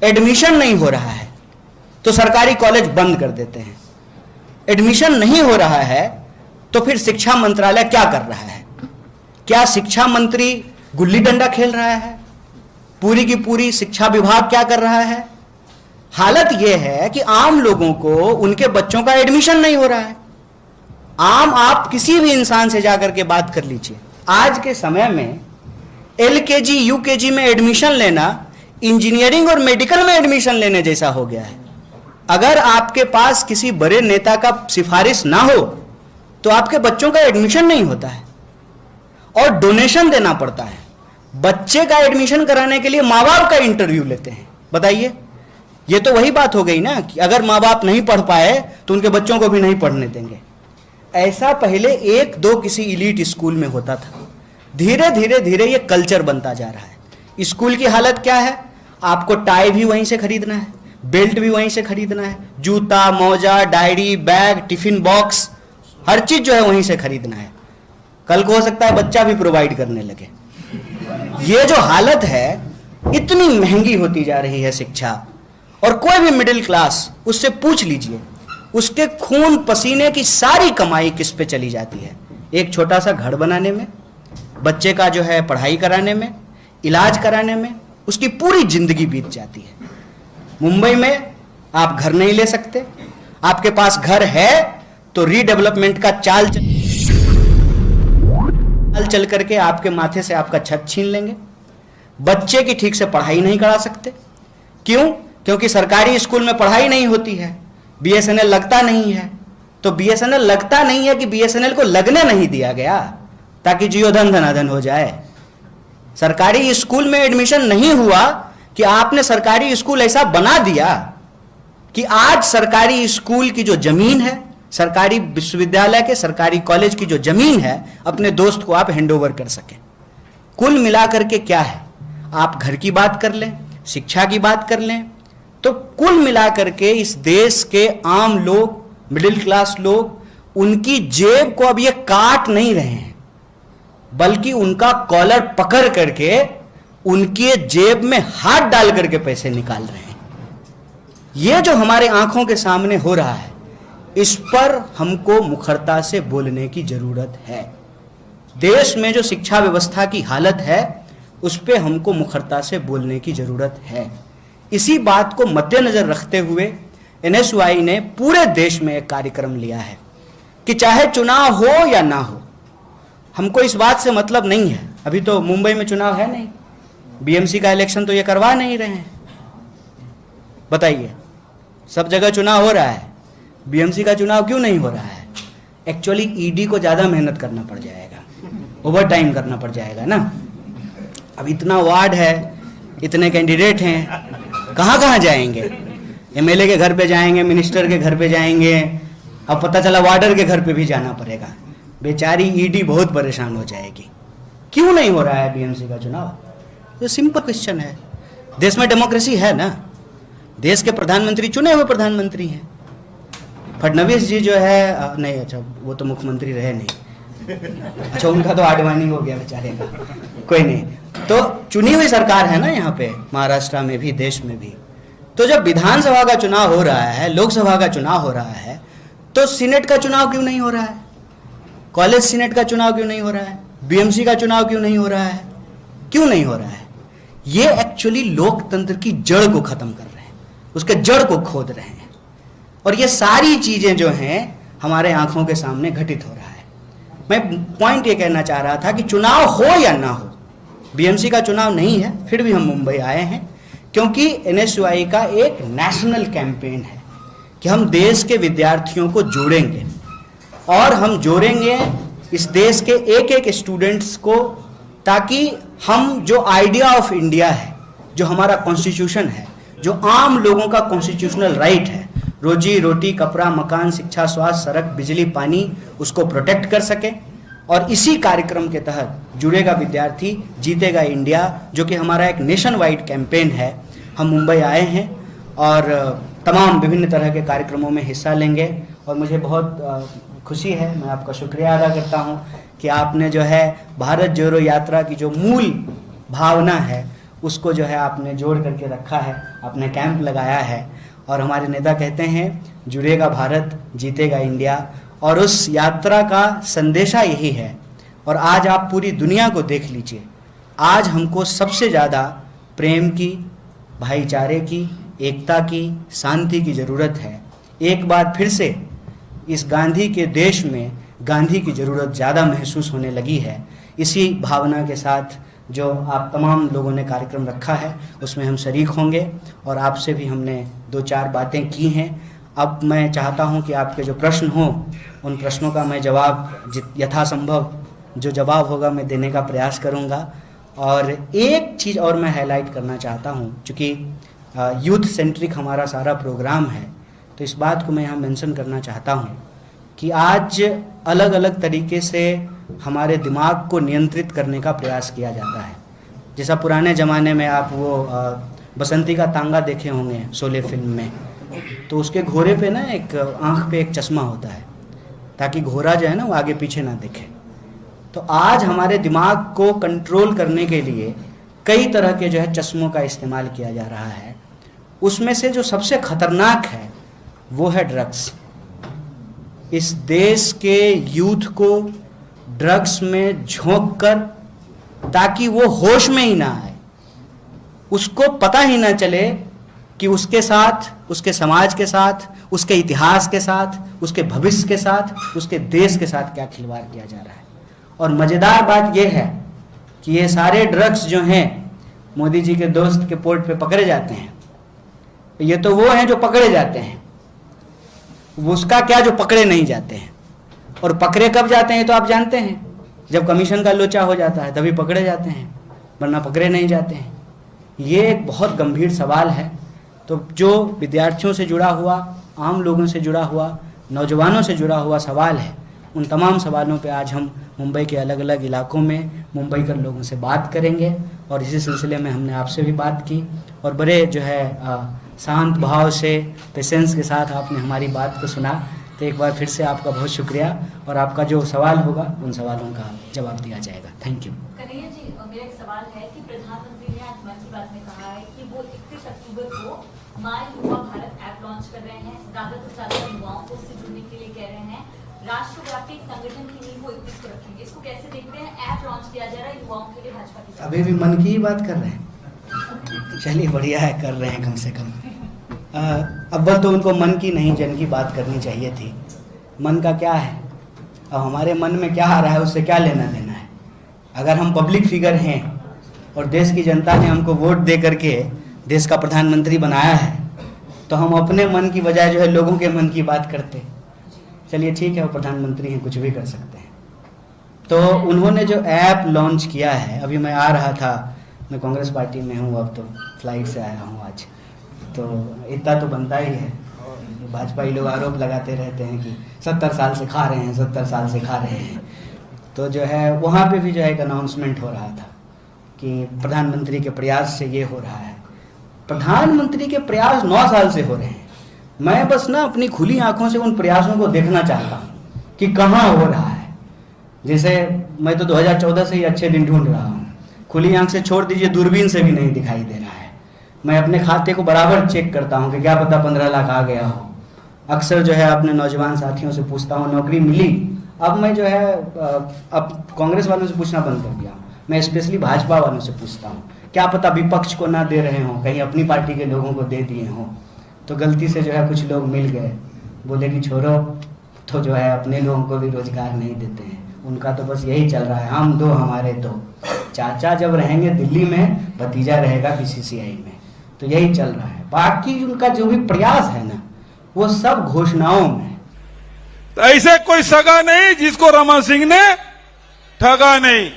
Admission नहीं हो रहा है तो सरकारी कॉलेज बंद कर देते हैं। एडमिशन नहीं हो रहा है तो फिर शिक्षा मंत्रालय क्या कर रहा है? क्या शिक्षा मंत्री गुल्ली डंडा खेल रहा है? पूरी की पूरी शिक्षा विभाग क्या कर रहा है? हालत यह है कि आम लोगों को उनके बच्चों का एडमिशन नहीं हो रहा है। आप किसी भी इंसान से जाकर के बात कर लीजिए, आज के समय में एलकेजी यूकेजी में एडमिशन लेना इंजीनियरिंग और मेडिकल में एडमिशन लेने जैसा हो गया है। अगर आपके पास किसी बड़े नेता का सिफारिश ना हो तो आपके बच्चों का एडमिशन नहीं होता है और डोनेशन देना पड़ता है। बच्चे का एडमिशन कराने के लिए माँ बाप का इंटरव्यू लेते हैं। बताइए, ये तो वही बात हो गई ना कि अगर माँ बाप नहीं पढ़ पाए तो उनके बच्चों को भी नहीं पढ़ने देंगे। ऐसा पहले एक दो किसी इलीट स्कूल में होता था, धीरे धीरे धीरे ये कल्चर बनता जा रहा है। स्कूल की हालत क्या है? आपको टाई भी वहीं से खरीदना है, बेल्ट भी वहीं से खरीदना है, जूता मोजा डायरी बैग टिफिन बॉक्स हर चीज जो है वहीं से खरीदना है। कल को हो सकता है बच्चा भी प्रोवाइड करने लगे। ये जो हालत है, इतनी महंगी होती जा रही है शिक्षा, और कोई भी मिडिल क्लास उससे पूछ लीजिए, उसके खून पसीने की सारी कमाई किस पे चली जाती है? एक छोटा सा घर बनाने में, बच्चे का जो है पढ़ाई कराने में, इलाज कराने में उसकी पूरी जिंदगी बीत जाती है। मुंबई में आप घर नहीं ले सकते, आपके पास घर है तो रीडेवलपमेंट का चाल चल करके आपके माथे से आपका छत छीन लेंगे। बच्चे की ठीक से पढ़ाई नहीं करा सकते। क्यों? क्योंकि सरकारी स्कूल में पढ़ाई नहीं होती है, बीएसएनएल लगता नहीं है। तो बीएसएनएल लगता नहीं है कि बीएसएनएल को लगने नहीं दिया गया ताकि जियो धन धनाधन हो जाए। सरकारी स्कूल में एडमिशन नहीं हुआ कि आपने सरकारी स्कूल ऐसा बना दिया कि आज सरकारी स्कूल की जो जमीन है, सरकारी विश्वविद्यालय के सरकारी कॉलेज की जो जमीन है, अपने दोस्त को आप हैंडओवर कर सके। कुल मिलाकर के क्या है? आप घर की बात कर लें, शिक्षा की बात कर लें, तो कुल मिलाकर के इस देश के आम लोग, मिडिल क्लास लोग, उनकी जेब को अब ये काट नहीं रहे हैं, बल्कि उनका कॉलर पकड़ करके उनके जेब में हाथ डाल करके पैसे निकाल रहे हैं। ये जो हमारे आंखों के सामने हो रहा है, इस पर हमको मुखरता से बोलने की जरूरत है। देश में जो शिक्षा व्यवस्था की हालत है, उस पर हमको मुखरता से बोलने की जरूरत है। इसी बात को मद्देनजर रखते हुए एनएसयूआई ने पूरे देश में एक कार्यक्रम लिया है कि चाहे चुनाव हो या ना हो, हमको इस बात से मतलब नहीं है। अभी तो मुंबई में चुनाव है नहीं, बीएमसी का इलेक्शन तो ये करवा नहीं रहे हैं। बताइए, सब जगह चुनाव हो रहा है, बीएमसी का चुनाव क्यों नहीं हो रहा है? एक्चुअली ईडी को ज्यादा मेहनत करना पड़ जाएगा, ओवर टाइम करना पड़ जाएगा ना। अब इतना वार्ड है, इतने कैंडिडेट हैं, कहाँ कहाँ जाएंगे? एमएलए के घर पे जाएंगे, मिनिस्टर के घर पे जाएंगे, अब पता चला वार्डर के घर पे भी जाना पड़ेगा। बेचारी ईडी बहुत परेशान हो जाएगी। क्यों नहीं हो रहा है बीएमसी का चुनाव? तो सिंपल क्वेश्चन है। देश में डेमोक्रेसी है ना, देश के प्रधानमंत्री चुने हुए प्रधानमंत्री हैं। फडणवीस जी जो है नहीं, अच्छा वो तो मुख्यमंत्री रहे नहीं, अच्छा उनका तो आडवाणी हो गया बेचारे का, कोई नहीं। तो चुनी हुई सरकार है ना यहाँ पे, महाराष्ट्र में भी, देश में भी। तो जब विधानसभा का चुनाव हो रहा है, लोकसभा का चुनाव हो रहा है, तो सीनेट का चुनाव क्यों नहीं हो रहा है? कॉलेज सीनेट का चुनाव क्यों नहीं हो रहा है? बीएमसी का चुनाव क्यों नहीं हो रहा है? क्यों नहीं हो रहा है? ये एक्चुअली लोकतंत्र की जड़ को खत्म कर रहे हैं, उसके जड़ को खोद रहे हैं। और ये सारी चीजें जो हैं हमारे आंखों के सामने घटित हो रहा है। मैं पॉइंट ये कहना चाह रहा था कि चुनाव हो या ना हो, बीएमसी का चुनाव नहीं है, फिर भी हम मुंबई आए हैं क्योंकि एनएसयूआई का एक नेशनल कैंपेन है कि हम देश के विद्यार्थियों को जोड़ेंगे, और हम जोड़ेंगे इस देश के एक एक स्टूडेंट्स को, ताकि हम जो आइडिया ऑफ इंडिया है, जो हमारा कॉन्स्टिट्यूशन है, जो आम लोगों का कॉन्स्टिट्यूशनल राइट है, रोजी रोटी कपड़ा मकान शिक्षा स्वास्थ्य सड़क बिजली पानी, उसको प्रोटेक्ट कर सके। और इसी कार्यक्रम के तहत जुड़ेगा विद्यार्थी जीतेगा इंडिया, जो कि हमारा एक नेशन वाइड कैंपेन है। हम मुंबई आए हैं और तमाम विभिन्न तरह के कार्यक्रमों में हिस्सा लेंगे, और मुझे बहुत खुशी है, मैं आपका शुक्रिया अदा करता हूं कि आपने जो है भारत जोड़ो यात्रा की जो मूल भावना है उसको जो है आपने जोड़ करके रखा है, आपने कैंप लगाया है। और हमारे नेता कहते हैं जुड़ेगा भारत जीतेगा इंडिया, और उस यात्रा का संदेशा यही है। और आज आप पूरी दुनिया को देख लीजिए, आज हमको सबसे ज़्यादा प्रेम की, भाईचारे की, एकता की, शांति की ज़रूरत है। एक बार फिर से इस गांधी के देश में गांधी की ज़रूरत ज़्यादा महसूस होने लगी है। इसी भावना के साथ जो आप तमाम लोगों ने कार्यक्रम रखा है उसमें हम शरीक होंगे, और आपसे भी हमने 2-4 बातें की हैं। अब मैं चाहता हूं कि आपके जो प्रश्न हों उन प्रश्नों का मैं जवाब यथासंभव जो जवाब होगा मैं देने का प्रयास करूंगा। और एक चीज़ और मैं हाईलाइट करना चाहता हूं, चूँकि यूथ सेंट्रिक हमारा सारा प्रोग्राम है, तो इस बात को मैं यहाँ मेंशन करना चाहता हूं कि आज अलग अलग तरीके से हमारे दिमाग को नियंत्रित करने का प्रयास किया जाता है। जैसा पुराने ज़माने में आप वो बसंती का तांगा देखे होंगे शोले फिल्म में, तो उसके घोड़े पे ना एक आँख पे एक चश्मा होता है ताकि घोड़ा जो है ना वो आगे पीछे ना दिखे। तो आज हमारे दिमाग को कंट्रोल करने के लिए कई तरह के जो है चश्मों का इस्तेमाल किया जा रहा है। उसमें से जो सबसे खतरनाक है वो है ड्रग्स। इस देश के यूथ को ड्रग्स में झोंक कर, ताकि वो होश में ही ना आए, उसको पता ही ना चले कि उसके साथ, उसके समाज के साथ, उसके इतिहास के साथ, उसके भविष्य के साथ, उसके देश के साथ क्या खिलवाड़ किया जा रहा है। और मज़ेदार बात यह है कि ये सारे ड्रग्स जो हैं मोदी जी के दोस्त के पोर्ट पे पकड़े जाते हैं, ये तो वो हैं जो पकड़े जाते हैं, उसका क्या जो पकड़े नहीं जाते हैं। और पकड़े कब जाते हैं तो आप जानते हैं, जब कमीशन का लोचा हो जाता है तभी पकड़े जाते हैं, वरना पकड़े नहीं जाते हैं। ये एक बहुत गंभीर सवाल है। तो जो विद्यार्थियों से जुड़ा हुआ, आम लोगों से जुड़ा हुआ, नौजवानों से जुड़ा हुआ सवाल है, उन तमाम सवालों पे आज हम मुंबई के अलग अलग इलाकों में मुंबई के लोगों से बात करेंगे। और इसी सिलसिले में हमने आपसे भी बात की, और बड़े जो है शांत भाव से, पेशेंस के साथ आपने हमारी बात को सुना। तो एक बार फिर से आपका बहुत शुक्रिया, और आपका जो सवाल होगा उन सवालों का जवाब दिया जाएगा। Thank you. कन्हैया जी, मेरा एक सवाल है कि प्रधानमंत्री ने आज मन की बात में कहा है कि वो 31 अक्टूबर को माय युवा भारत ऐप लॉन्च कर रहे हैं, ज्यादा से ज्यादा युवाओं को उससे जुड़ने के लिए कह रहे हैं, राष्ट्रव्यापी संगठन की नींव वो 31 को रखेंगे। इसको कैसे देखते हैं? ऐप लॉन्च किया जा रहा है युवाओं के लिए भाजपा की। अभी भी मन की ही बात कर रहे हैं, चलिए बढ़िया है, कर रहे हैं कम से कम। अव्वल तो उनको मन की नहीं जन की बात करनी चाहिए थी। मन का क्या है, अब हमारे मन में क्या आ रहा है उससे क्या लेना देना है। अगर हम पब्लिक फिगर हैं और देश की जनता ने हमको वोट दे करके देश का प्रधानमंत्री बनाया है, तो हम अपने मन की बजाय जो है लोगों के मन की बात करते। चलिए ठीक है, वो प्रधानमंत्री हैं, कुछ भी कर सकते हैं। तो उन्होंने जो ऐप लॉन्च किया है, अभी मैं आ रहा था, मैं कांग्रेस पार्टी में हूँ, अब तो फ्लाइट से आया हूँ आज, तो इतना तो बनता ही है। भाजपाई लोग आरोप लगाते रहते हैं कि 70 साल से खा रहे हैं, 70 साल से खा रहे हैं। तो जो है वहाँ पे भी जो है एक अनाउंसमेंट हो रहा था कि प्रधानमंत्री के प्रयास से ये हो रहा है। प्रधानमंत्री के प्रयास 9 साल से हो रहे हैं। मैं बस ना अपनी खुली आंखों से उन प्रयासों को देखना चाहता हूँ कि कहाँ हो रहा है। जैसे मैं तो 2014 से ही अच्छे दिन ढूंढ रहा हूँ, खुली आंख से छोड़ दीजिए, दूरबीन से भी नहीं दिखाई दे रहा है। मैं अपने खाते को बराबर चेक करता हूँ कि क्या पता 15 लाख आ गया हो। अक्सर जो है अपने नौजवान साथियों से पूछता हूँ नौकरी मिली। अब मैं जो है अब कांग्रेस वालों से पूछना बंद कर दिया हूँ, मैं स्पेशली भाजपा वालों से पूछता हूँ, क्या पता विपक्ष को ना दे रहे हों, कहीं अपनी पार्टी के लोगों को दे दिए हों। तो गलती से जो है कुछ लोग मिल गए, बोले कि छोड़ो, तो जो है अपने लोगों को भी रोजगार नहीं देते हैं। उनका तो बस यही चल रहा है, हम दो हमारे दो। चाचा जब रहेंगे दिल्ली में, भतीजा रहेगा बीसीसीआई में, तो यही चल रहा है। बाकी उनका जो भी प्रयास है ना, वो सब घोषणाओं में। तो ऐसे कोई सगा नहीं जिसको रमन सिंह ने ठगा नहीं,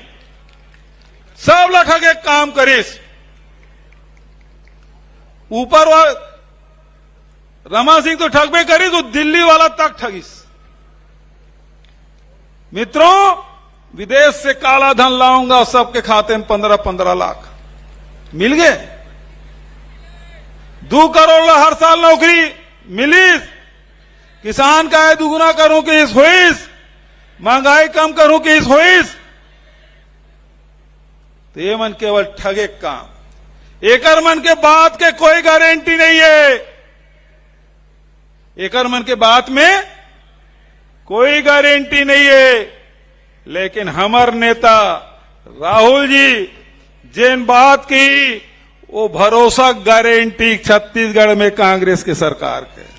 सब लखा के काम करीस। ऊपर रमन सिंह तो ठगबे करीस, वो दिल्ली वाला तक ठगीस। मित्रों, विदेश से काला धन लाऊंगा, सबके खाते में 15-15 लाख मिल गए। 2 करोड़ हर साल नौकरी मिली। किसान का आय दुगुना करूं कि इस होइस, महंगाई कम करूं कि इस होइस। तो ये मन केवल ठगे काम। एकर मन के बात के कोई गारंटी नहीं है। एकर मन के बात में कोई गारंटी नहीं है। लेकिन हमार नेता राहुल जी जिन बात की वो भरोसा गारंटी छत्तीसगढ़ में कांग्रेस की सरकार के